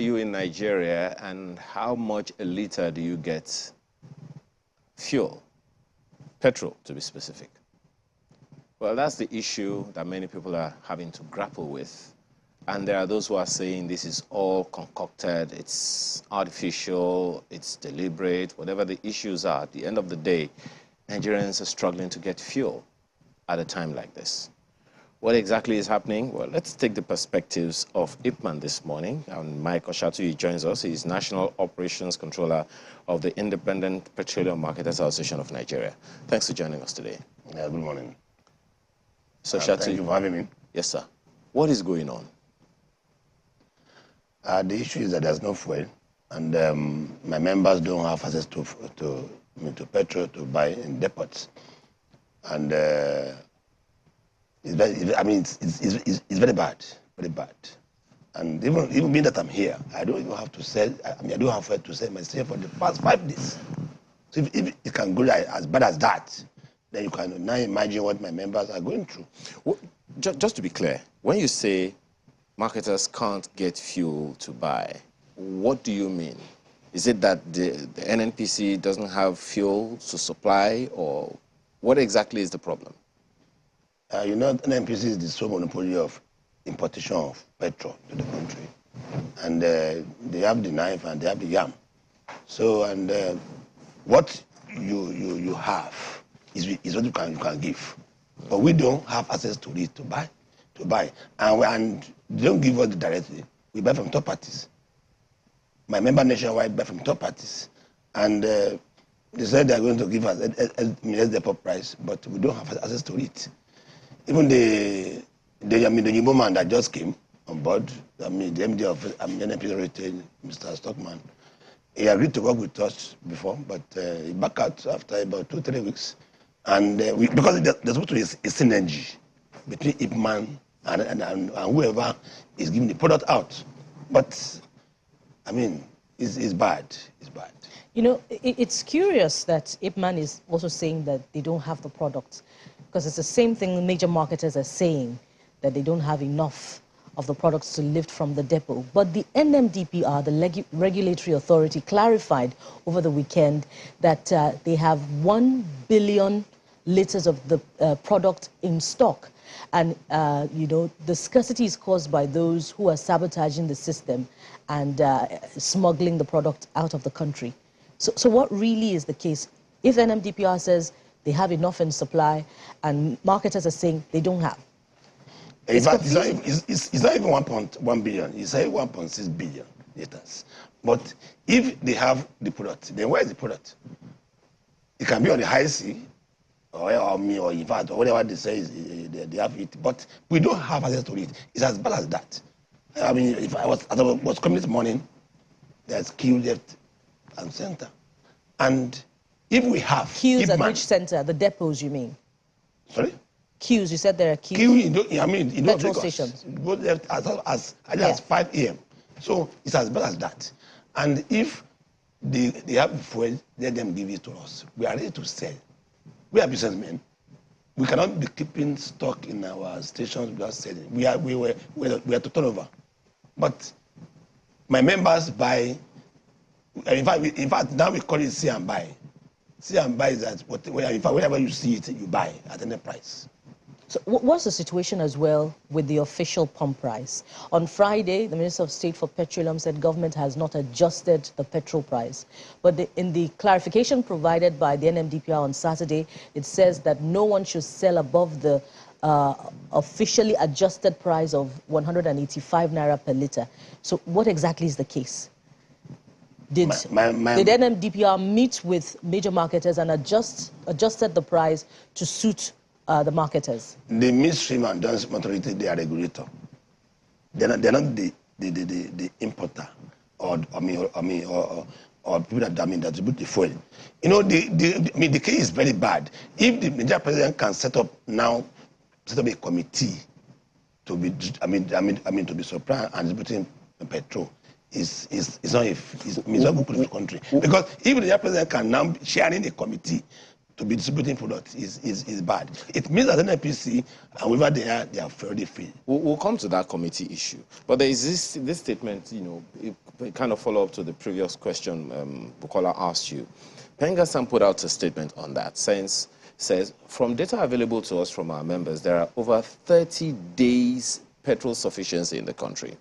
you in Nigeria, and how much a liter do you get fuel? Petrol, to be specific. Well, that's the issue that many people are having to grapple with. And there are those who are saying this is all concocted, it's artificial, it's deliberate, whatever the issues are. At the end of the day, Nigerians are struggling to get fuel at a time like this. What exactly is happening? Well, let's take the perspectives of IPMAN this morning. And Mike Oshatu joins us. He's National Operations Controller of the Independent Petroleum Marketers Association of Nigeria. Thanks for joining us today. Yeah, good morning. So, Shatu, thank you for having me. Yes, sir. What is going on? The issue is that there's no fuel, and my members don't have access to petrol to buy in depots. And it's very bad, very bad. And even being that I'm here, I don't even have to sell. I don't have fuel to sell myself for the past 5 days. So if it can go as bad as that, then you can now imagine what my members are going through. Well, just to be clear, when you say marketers can't get fuel to buy, what do you mean? Is it that the NNPC doesn't have fuel to supply, or what exactly is the problem? NNPC is the sole monopoly of importation of petrol to the country. And they have the knife and they have the yam. So, and what you have is what you can give. But we don't have access to it to buy. And they don't give us directly. We buy from third parties. My member nationwide buy from third parties. And they said they're going to give us the pop price, but we don't have access to it. Even the Igbo man that just came on board, the MD of NNPC Retail, Mr. Stockman, he agreed to work with us before, but he backed out after about 2-3 weeks. And because there's supposed to be a synergy between IPMAN and whoever is giving the product out. But, it's bad. It's bad. It's curious that IPMAN is also saying that they don't have the product, because it's the same thing major marketers are saying, that they don't have enough of the products to lift from the depot. But the NMDPR, the regulatory authority, clarified over the weekend that they have 1 billion liters of the product in stock. And, the scarcity is caused by those who are sabotaging the system and smuggling the product out of the country. So what really is the case? If NMDPR says they have enough in supply and marketers are saying they don't have. In fact, it's not even 1.1 billion, it's 1.6 billion liters. But if they have the product, then where is the product? It can be on the high sea, or in fact, or whatever they say they have it, but we don't have access to it. It's as bad as that. As I was coming this morning, there's queue left and center. And if we have queues at which center? The depots, you mean? Sorry? Queues, you said there are queues. In petrol stations. Go left as 5 a.m. So it's as bad as that. And if they have fuel, let them give it to us. We are ready to sell. We are businessmen. We cannot be keeping stock in our stations without selling. We are to turn over. But my members buy. In fact, now we call it see and buy. See and buy is that whenever you see it, you buy at any price. So what's the situation as well with the official pump price? On Friday, the Minister of State for Petroleum said government has not adjusted the petrol price. But in the clarification provided by the NMDPR on Saturday, it says that no one should sell above the officially adjusted price of 185 naira per liter. So what exactly is the case? Did NMDPR meet with major marketers and adjusted the price to suit the marketers? The midstream and downstream authority, they are regulator. They're not the importer or people that distribute the fuel. The case is very bad. If the Nigerian president can set up a committee to be supplying and distributing petrol, it's not good for the country. Because if the Nigerian president can now share in a committee to be distributing products is bad. It means that NNPC, however they are fairly free. We'll come to that committee issue. But there is this statement, you know, it kind of follow up to the previous question Bukola asked you. Pengasan put out a statement on that, says, from data available to us from our members, there are over 30 days petrol sufficiency in the country.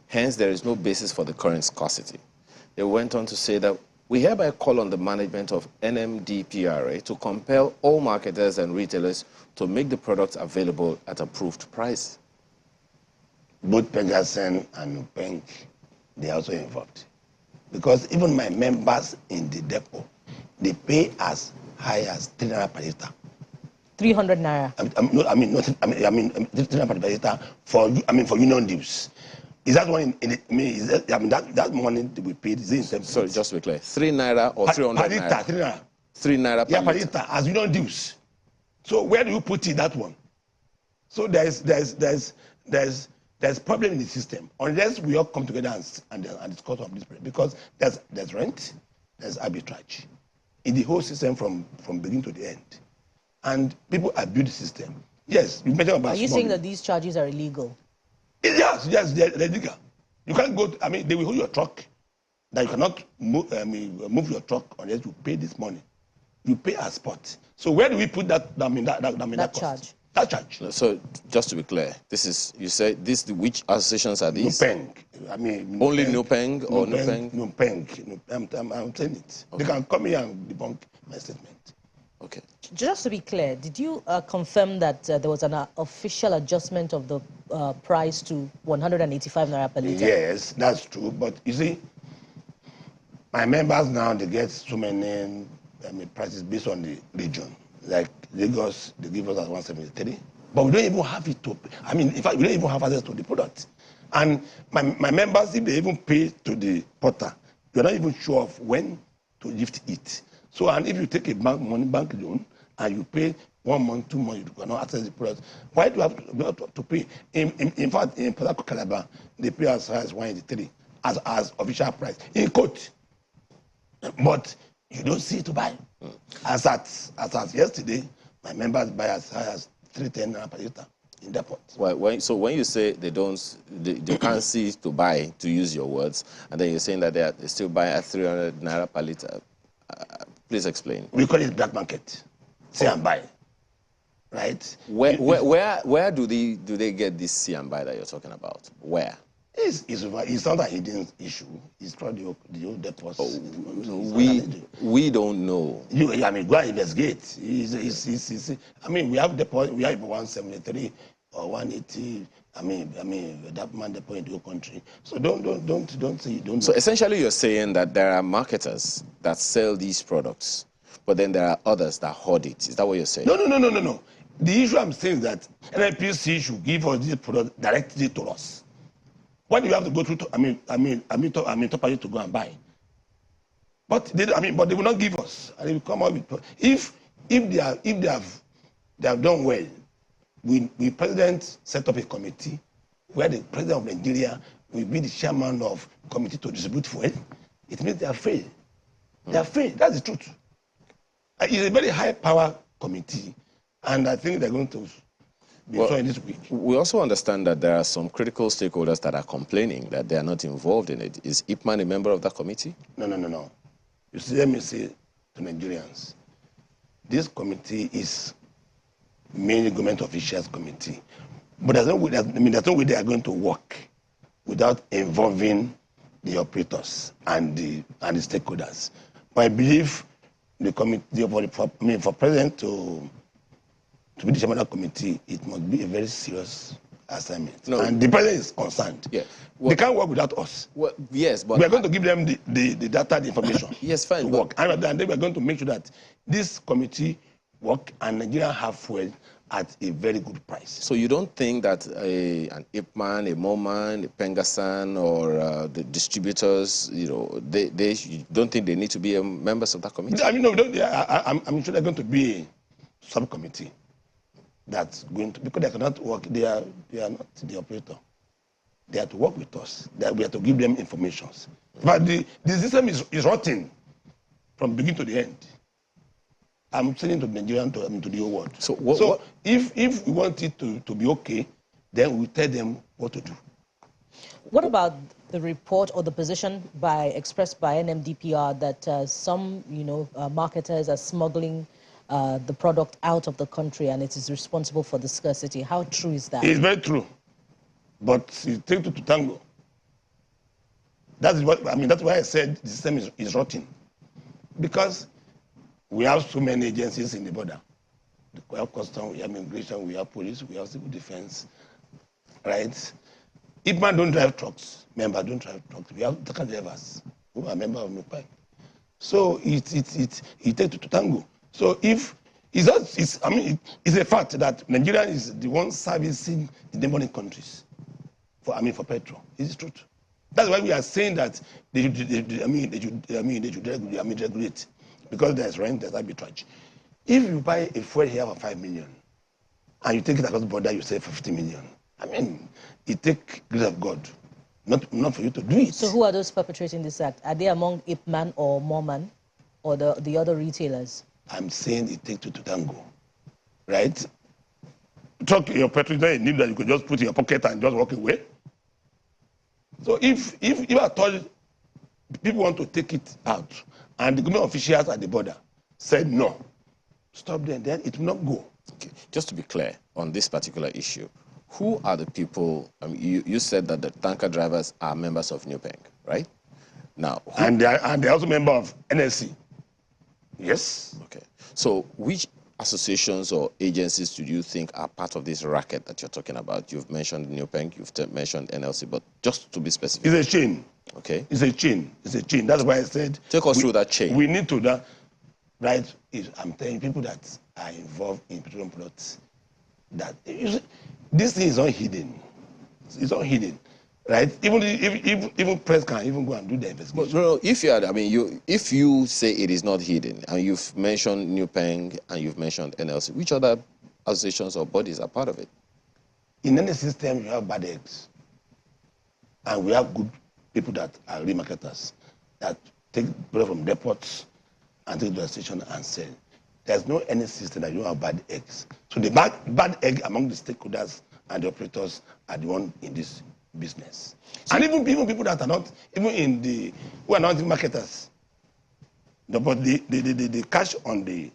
Hence, there is no basis for the current scarcity. They went on to say that we hereby call on the management of NMDPRA to compel all marketers and retailers to make the products available at approved price. Both Pengasan and Peng, they are also involved. Because even my members in the depot, they pay as high as 300 per litre. 300 naira. I mean 300 per litre for union dues. Is that one that money we paid is in terms? Sorry, just to be clear, 3 naira or 300 naira? 3 naira. 3 naira per litre. Per litre as union dues. So where do you put it, that one? So there's problem in the system unless we all come together and discuss of this, because there's rent, there's arbitrage in the whole system from beginning to the end, and people abuse the system. Yes, you mentioned about. Are you saying that these charges are illegal? Yes, they're illegal. You can't go. They will hold your truck. That you cannot move your truck unless you pay this money. You pay a spot. So where do we put that? That charge. That charge. So just to be clear, this is, you say this, which associations are these? Nupeng. Only Nupeng or Nupeng? Nupeng. I'm saying it. Okay. They can come here and debunk my statement. Okay. Just to be clear, did you confirm that there was an official adjustment of the price to 185 naira per litre? Yes, that's true. But you see, my members now, they get so many prices based on the region. Like Lagos, they give us at 173. But we don't even have it to, in fact, we don't even have access to the product. And my members, if they even pay to the porter, you're not even sure of when to lift it. So, and if you take a bank loan and you pay 1 month, 2 months, you cannot access the product. Why do you have to pay? In fact, in Port Calabar, they pay as high as 183 as official price in court. But you don't see it to buy. As at yesterday, my members buy as high as 310 per litre in depot. So when you say they can't see it to buy, to use your words, and then you're saying that they still buy at 300 naira per litre, please explain. We call it black market. See and buy, right? Where do they get this see and buy that you're talking about? Where? It's not a hidden issue. It's probably the old depots. We don't know. Go and investigate. We have depots. We have 173 or 180. That man depot in the whole country. So don't say you don't know. So essentially, you're saying that there are marketers that sell these products, but then there are others that hoard it. Is that what you're saying? No. The issue I'm saying is that NNPC should give us this product directly to us. Why do you have to go through? Top party to go and buy. But they will not give us. And they will come out with if they have done well. We president set up a committee where the president of Nigeria will be the chairman of committee to distribute fuel. It means they are failed. They are failed. That's the truth. It's a very high power committee, and I think they're going to. This week. We also understand that there are some critical stakeholders that are complaining that they are not involved in it. Is IPMAN a member of that committee? No. You see, let me say to Nigerians, this committee is mainly government officials committee. But there's no way they are going to work without involving the operators and the stakeholders. But I believe the committee for president to be the chairman of the committee, it must be a very serious assignment. No. And the president is concerned. Yeah. They can't work without us. Well, yes, but we are going to give them the data, the information. Yes, fine. To work. And then we are going to make sure that this committee work and Nigeria have fuel at a very good price. So you don't think that an IPMAN, a MOMAN, a Pengasan, or the distributors, they don't think they need to be members of that committee? I'm sure they're going to be a subcommittee. That's going to, because they cannot work, they are not the operator. They have to work with us. We have to give them information. But the system is rotten from beginning to the end. I'm selling to Nigerian to the whole world. So, if we want it to be okay, then we tell them what to do. What about the report or the position expressed by NMDPR that some, marketers are smuggling the product out of the country and it is responsible for the scarcity? How true is that? It's very true, but it takes two to tango. That's why I said the system is rotten, because we have so many agencies in the border. We have custom, we have immigration, we have police, we have civil defense, right? IPMAN don't drive trucks. Members don't drive trucks. We have truck drivers who are members of NUPEC. So it takes to tango. So if it's a fact that Nigeria is the one servicing the neighboring countries for petrol. It's true. That's why we are saying that they should regulate, because there's rent, there's arbitrage. If you buy a fuel here for 5 million and you take it across the border, you save 50 million. It takes grace of God, not for you to do it. So who are those perpetrating this act? Are they among IPMAN or MOMAN or the other retailers? I'm saying it takes two to tango, right? Truck your petrol is not a need that you could just put in your pocket and just walk away. So if I told people want to take it out and the government officials at the border said no, stop them, then it will not go. Okay. Just to be clear on this particular issue, who are the people? You said that the tanker drivers are members of NUPEC, right? Now, and they're also members of NSC. Yes. Okay. So which associations or agencies do you think are part of this racket that you're talking about? You've mentioned NUPEC, you've mentioned NLC, but just to be specific. It's a chain. Okay. It's a chain. It's a chain. That's why I said... Take us through that chain. We need to... Right? I'm telling people that are involved in petroleum products that... This thing is not hidden. It's not hidden. Right? Even press can even go and do the investigation. No, if you say it is not hidden, and you've mentioned NUPEC and you've mentioned NLC, which other associations or bodies are part of it? In any system, you have bad eggs. And we have good people that are remarketers, that take product from depots and take it to the station and sell. There's no any system that you don't have bad eggs. So the bad egg among the stakeholders and the operators are the one in this business. So, and even people that are not, who are not marketers, but the cash on the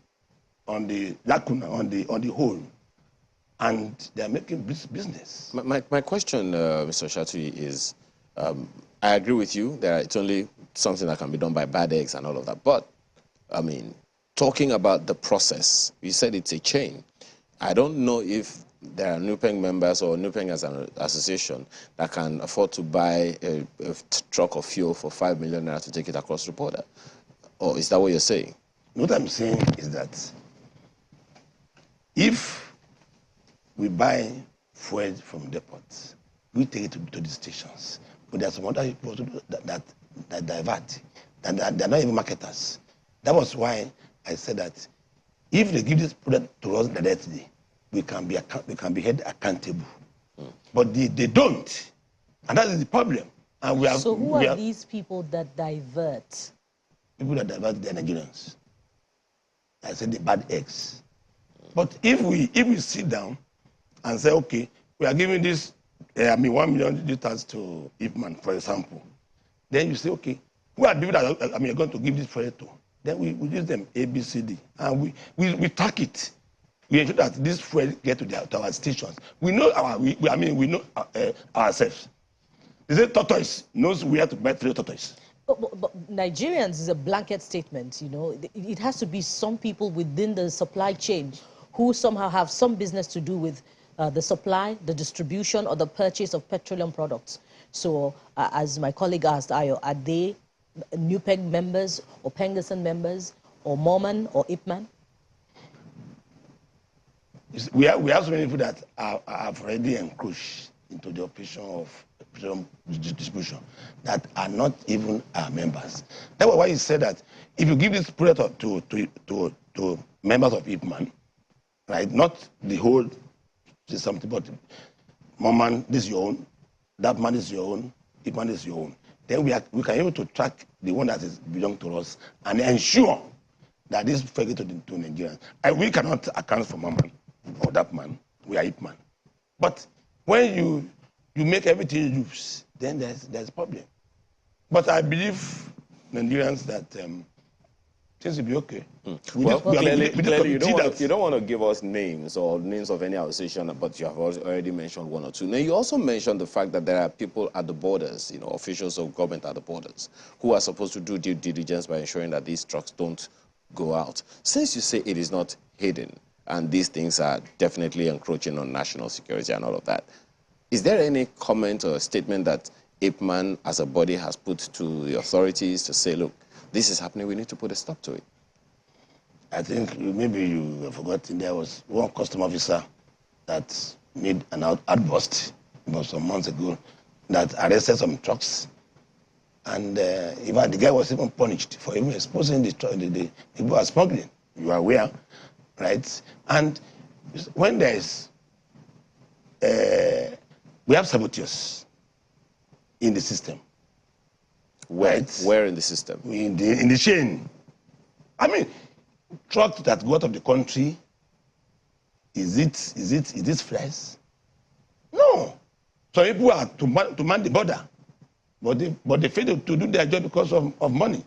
lacuna, on the hole, and they are making business. My question, Mr. Shatui, is I agree with you that it's only something that can be done by bad eggs and all of that. But, talking about the process, you said it's a chain. I don't know if there are NUPEC members or NUPEC as an association that can afford to buy a truck of fuel for 5 million naira to take it across the border. Or is that what you're saying? What I'm saying is that if we buy fuel from depots, we take it to the stations. But there are some other people that divert, that they're not even marketers. That was why I said that if they give this product to us directly, we can be held accountable. But they don't, and that is the problem. And so who are these people that divert? People that divert, they're Nigerians. I said the bad eggs. But if we sit down and say, okay, we are giving this 1 million liters to IPMAN, for example, then you say, okay, who are people that are going to give this fuel to? Then we use them A, B, C, D, and we track it. We ensure that this fuel get to our stations. We know we know ourselves. They say tortoise knows where to buy 3 tortoise. But Nigerians is a blanket statement, It has to be some people within the supply chain who somehow have some business to do with the supply, the distribution, or the purchase of petroleum products. So, as my colleague asked, Ayo, are they NUPEC members or Pengerson members or MOMAN or IPMAN? We have so many people that have already encroached into the operation of petroleum distribution that are not even our members. That's why he said that if you give this product to members of IPMAN, right, not the whole system, but MOMAN, this is your own, that man is your own, IPMAN is your own, then we can able to track the one that is belong to us and ensure that this fake to Nigerians. And we cannot account for one man or that man. We are IPMAN. But when you make everything loose, then there's a problem. But I believe Nigerians that things will be okay. Well, clearly you don't want to give us names or names of any association, but you have already mentioned one or two. Now, you also mentioned the fact that there are people at the borders, you know, officials of government at the borders, who are supposed to do due diligence by ensuring that these trucks don't go out. Since you say it is not hidden and these things are definitely encroaching on national security and all of that, is there any comment or statement that IPMAN as a body has put to the authorities to say, look, this is happening, we need to put a stop to it? I think maybe you have forgotten there was one custom officer that made an outburst about some months ago that arrested some trucks. And even the guy was even punished for even exposing the people are smuggling. You are aware, right? And when there is, we have saboteurs in the system. Where in the system? In the chain. I mean, trucks that go out of the country, is it fresh? No. So people are to man the border, but they fail to do their job because of money.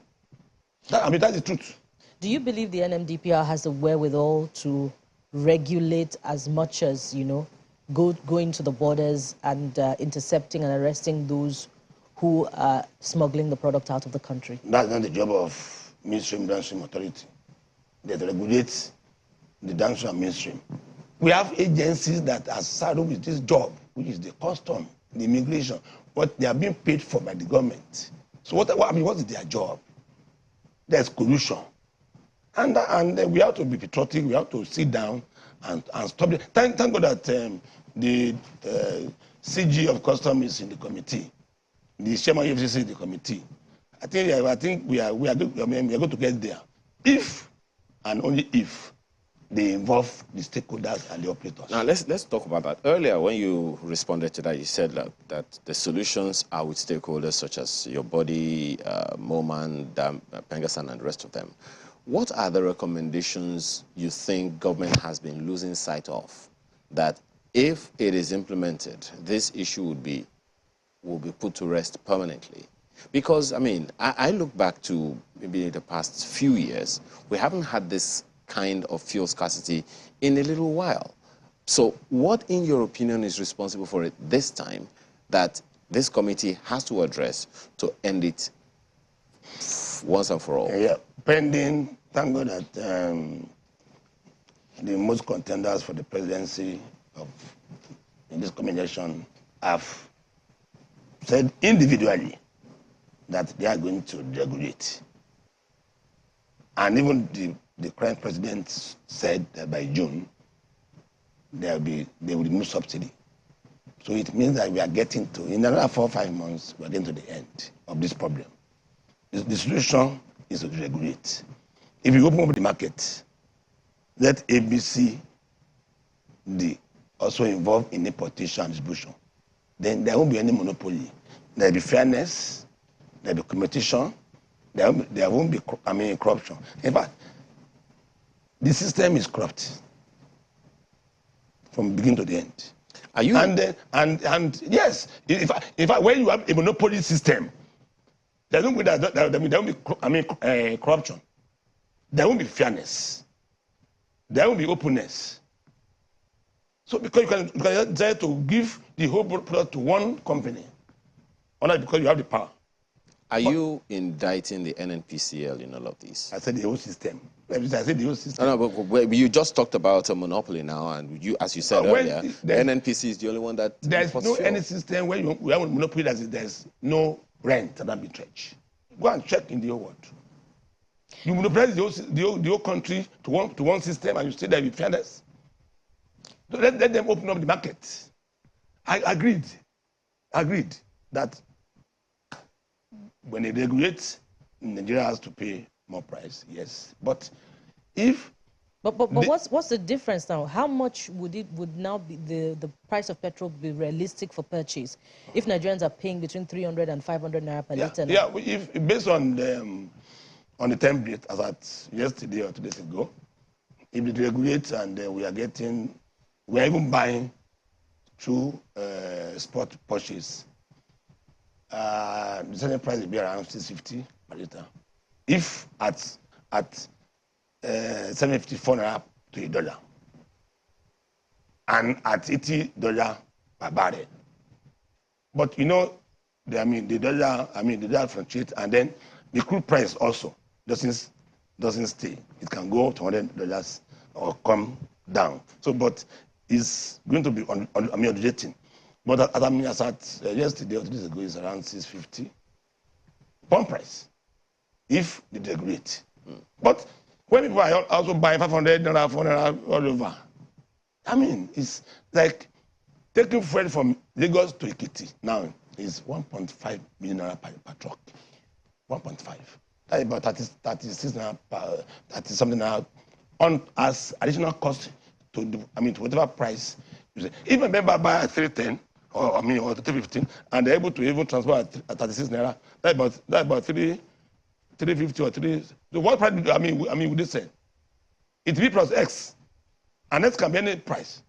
That's the truth. Do you believe the NMDPR has the wherewithal to regulate as much as, you know, going to the borders and intercepting and arresting those who are smuggling the product out of the country? That's not the job of mainstream downstream authority. They regulate the downstream and mainstream. We have agencies that are saddled with this job, which is the custom, the immigration, but they are being paid for by the government. So what is their job? There's collusion. And we have to be patriotic, we have to sit down and stop it. Thank God that the CG of Custom is in the committee. The chairman of FCC is in the committee. I think we are going to get there. If and only if they involve the stakeholders and the operators. Now, let's talk about that. Earlier, when you responded to that, you said that the solutions are with stakeholders such as your body, MOMAN, Pengasan, and the rest of them. What are the recommendations you think government has been losing sight of that if it is implemented, this issue will be put to rest permanently? Because, I mean, I look back to maybe the past few years, we haven't had this kind of fuel scarcity in a little while. So what, in your opinion, is responsible for it this time that this committee has to address to end it once and for all? Yeah, pending, thank God that the most contenders for the presidency in this combination have said individually that they are going to regulate. And even the current president said that by June, they will remove subsidy. So it means that we are getting to, in another 4 or 5 months, we are getting to the end of this problem. The solution is to regulate. If you open up the market, let ABC also involve in importation and distribution, then there won't be any monopoly. There will be fairness, there will be competition, there won't be corruption. In fact, the system is corrupt from beginning to the end. Are you? And yes, in fact, when you have a monopoly system, there won't be corruption. There won't be fairness. There won't be openness. So because you can try to give the whole product to one company, only because you have the power. Are you indicting the NNPCL in all of these? I said the whole system. I said the whole system. No, but you just talked about a monopoly now, and you, as you said earlier, the NNPC is the only one that. There's no any system where we have a monopoly that there's no rent and arbitrage. Go and check in the whole world. You monopolize the whole country to one system, and you say there will be fairness. So let them open up the market. I agreed that when they regulate, Nigeria has to pay more price. Yes, but if what's the difference now? How much would now be the price of petrol be realistic for purchase if Nigerians are paying between 300 and 500 naira per liter? Yeah, if based on on the template as at yesterday or 2 days ago. If it regulates and we are even buying through spot purchase, the selling price will be around 650 per litre. If at 754 naira to $1, and at $80 per barrel. But the dollar fluctuates, and then the crude price also doesn't stay. It can go to $100 or come down. So, but it's going to be ondulating. But as at yesterday or 2 days ago, it's around 650 pump price if they degrade. But when people are also buying 500 naira, 400 naira all over, it's like taking fuel from Lagos to Ekiti now is 1.5 million naira per truck. 1.5. That's about 36 naira per 30 something naira on as additional cost to whatever price. If a member buy at 310 or 315 and they're able to even transport at 36 naira, that's about 350 or 3. So what price would they say? It's B plus X, and X can be any price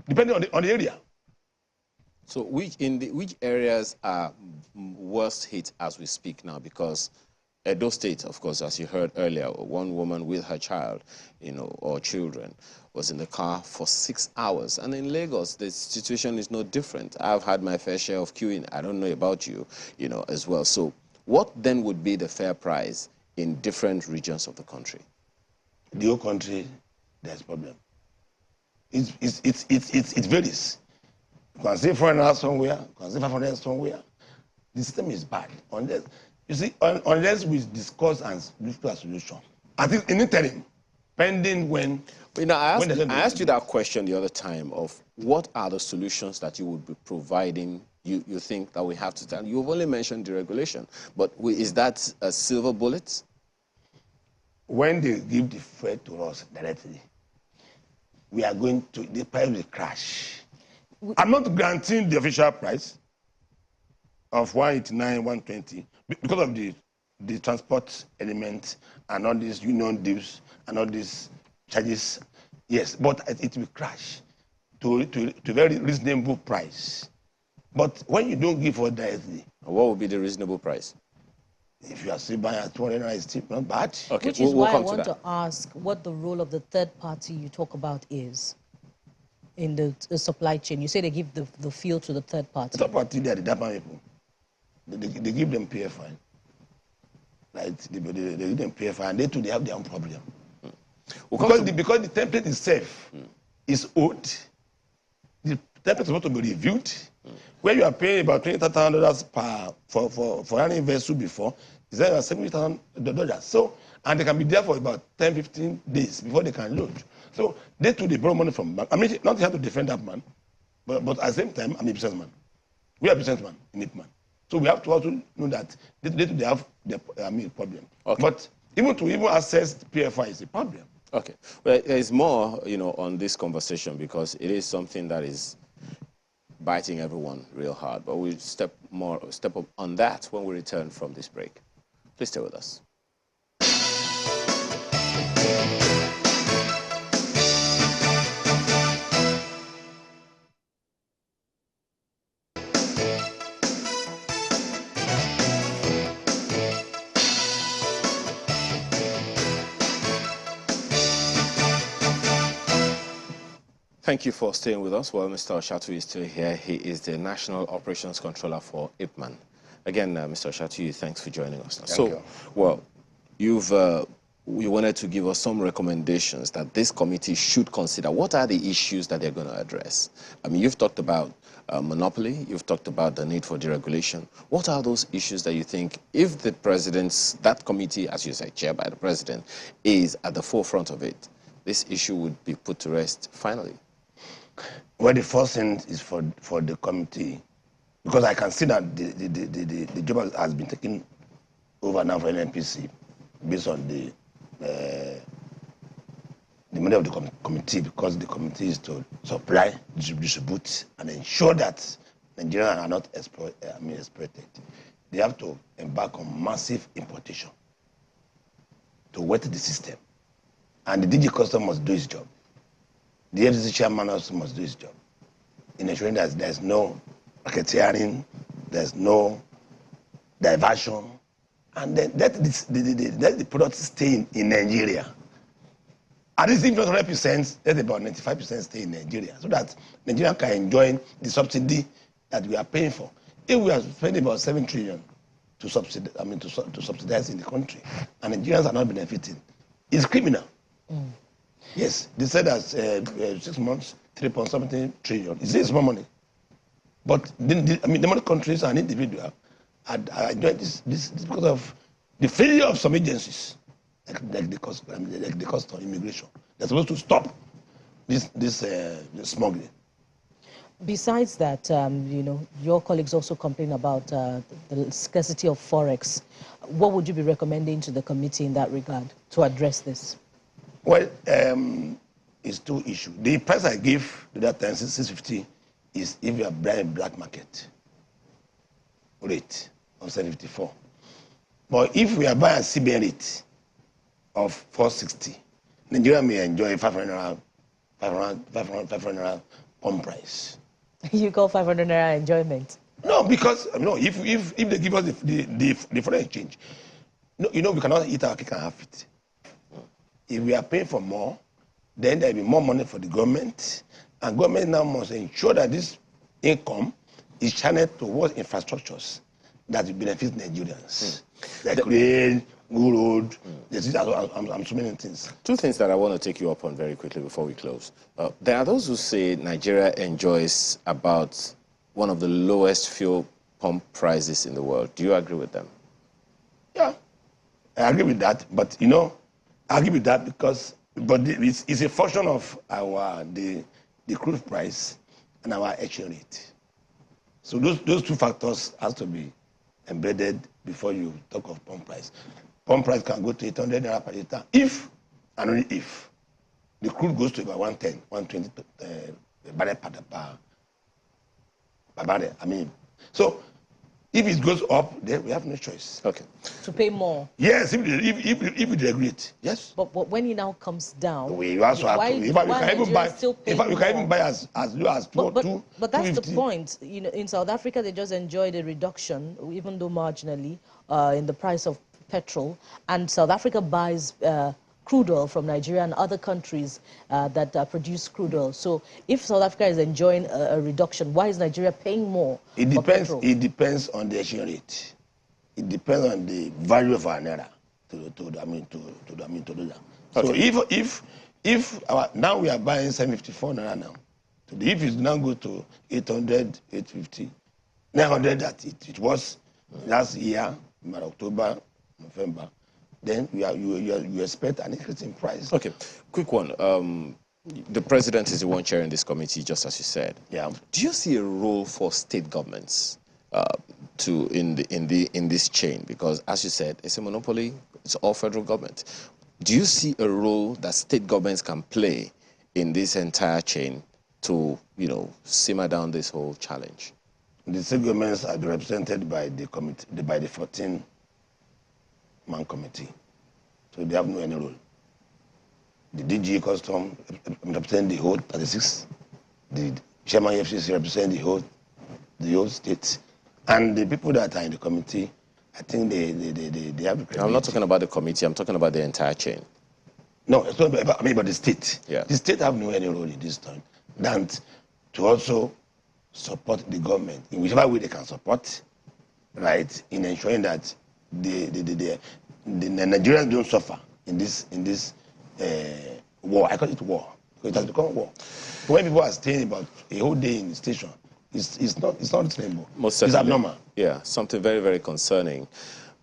depending on the area. So which areas are worst hit as we speak now? Because Edo State, of course, as you heard earlier, one woman with her child, or children, was in the car for 6 hours. And in Lagos, the situation is no different. I've had my fair share of queuing. I don't know about you, as well. So what then would be the fair price in different regions of the country? The whole country, there's a problem. It varies. You can say 400 somewhere, you can say 500 somewhere. The system is bad. Unless we discuss and look for a solution. I think in interim, pending when. I asked you that question the other time of what are the solutions that you would be providing. You think that we have to tell. You've only mentioned deregulation, but is that a silver bullet? When they give the fuel to us directly, the price will crash. I'm not granting the official price of 189, 120 because of the transport element and all these union dues and all these charges. Yes, but it will crash to a very reasonable price. But when you don't give for directly, what would be the reasonable price? If you are still buying at 200, it's still not bad. Okay, which is why I want to ask what the role of the third party you talk about is in the supply chain. You say they give the fuel to the third party. The third party, they are the DAPA people. They give them PFI. Right? They give them PFI, and they too, they have their own problem. Because the template itself is old. The template is supposed to be reviewed. Where you are paying about $20,000 for any vessel before, is that $70,000. So, and they can be there for about 10, 15 days before they can load. So they too, they borrow money from bank. Not have to defend that man, but at the same time, I'm a businessman. We are businessmen in IPMAN. So we have to also know that they have their problem. Okay. But even access PFI is a problem. Okay. Well, there is more, on this conversation because it is something that is biting everyone real hard. But we'll step up on that when we return from this break. Please stay with us. Thank you for staying with us. Well, Mr. Oshatu is still here. He is the National Operations Controller for IPMAN. Again, Mr. Oshatu, thanks for joining us. Thank you. Well, you wanted to give us some recommendations that this committee should consider. What are the issues that they're going to address? You've talked about monopoly. You've talked about the need for deregulation. What are those issues that you think, if that committee, as you said, chaired by the president, is at the forefront of it, this issue would be put to rest finally? Well, the first thing is for the committee, because I can see that the job has been taken over now for NNPC based on the money of the committee, because the committee is to supply, distribute, and ensure that Nigerians are not exploited. They have to embark on massive importation. to wet the system. And the DG Custom must do his job. The FCC chairman also must do his job in ensuring that there's no racketeering, there's no diversion, and then let the product stay in Nigeria. At least if not 100%, let about 95% stay in Nigeria, so that Nigeria can enjoy the subsidy that we are paying for. If we are spending about 7 trillion to subsidize, to subsidize in the country, and Nigerians are not benefiting, it's criminal. Yes, they said that 6 months, 3.something trillion. It's small money, but the money countries and individuals are enjoying this because of the failure of some agencies, like the custom immigration. They're supposed to stop this smuggling. Besides that, your colleagues also complain about the scarcity of forex. What would you be recommending to the committee in that regard to address this? Well, it's 2 issues. The price I give to that time, 650, is if you are buying black market rate of 754. But if we are buying a CBN rate of 460, Nigeria may enjoy 500 pump price. You call 500 naira enjoyment? No, because if they give us the foreign exchange, we cannot eat our cake and have it. If we are paying for more, then there will be more money for the government, and government now must ensure that this income is channeled towards infrastructures that will benefit Nigerians, like rail, good road, and so many things. 2 things that I want to take you up on very quickly before we close. There are those who say Nigeria enjoys about one of the lowest fuel pump prices in the world. Do you agree with them? Yeah, I agree with that, but I agree with that because it's a function of the crude price and our exchange rate. So those 2 factors has to be embedded before you talk of pump price. Pump price can go to 800 naira per litre if, and only if, the crude goes to about 110, 120 barrel per barrel. So if it goes up, then we have no choice. Okay. To pay more? Yes, if we agree it, yes. But when it now comes down, we also have to. You can even buy as low as 2. But that's the point. In South Africa, they just enjoyed a reduction, even though marginally, in the price of petrol. And South Africa buys crude oil from Nigeria and other countries that produce crude oil. So if South Africa is enjoying a reduction, why is Nigeria paying more for petrol? It depends on the exchange rate. It depends on the value of our naira to dollar. Okay. So if now we are buying 754 naira now, if it now go to 800, 850, 900 that it was last year, October, November, then you expect an increase in price. Okay, quick one. The president is the one chairing this committee, just as you said. Yeah. Do you see a role for state governments in this chain? Because, as you said, it's a monopoly. It's all federal government. Do you see a role that state governments can play in this entire chain to, simmer down this whole challenge? The state governments are represented by the committee, by the 14-man committee, so they have no any role. The DG Custom represent the whole 36. The chairman FCC represent the whole state, and the people that are in the committee, I think they have. I'm not talking about the committee. I'm talking about the entire chain. No, it's not about, about the state. Yeah. The state have no any role in this time than to also support the government in whichever way they can support, right, in ensuring that the Nigerians don't suffer in this war. I call it war because it has become war. So when people are staying about a whole day in the station, it's not reasonable. Most certainly. It's abnormal. Yeah, something very, very concerning.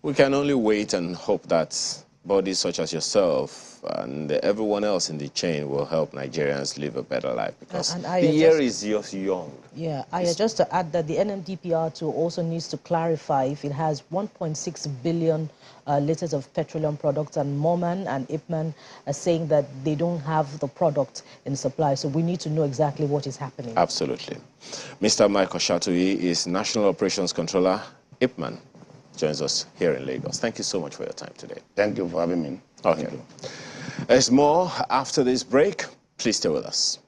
We can only wait and hope that bodies such as yourself and everyone else in the chain will help Nigerians live a better life, because the year is just young. Yeah, just to add that the NMDPR too also needs to clarify if it has 1.6 billion liters of petroleum products, and MOMAN and IPMAN are saying that they don't have the product in supply. So we need to know exactly what is happening. Absolutely. Mr. Michael Shatui is National Operations Controller, IPMAN, joins us here in Lagos. Thank you so much for your time today. Thank you for having me. Okay. There's more after this break. Please stay with us.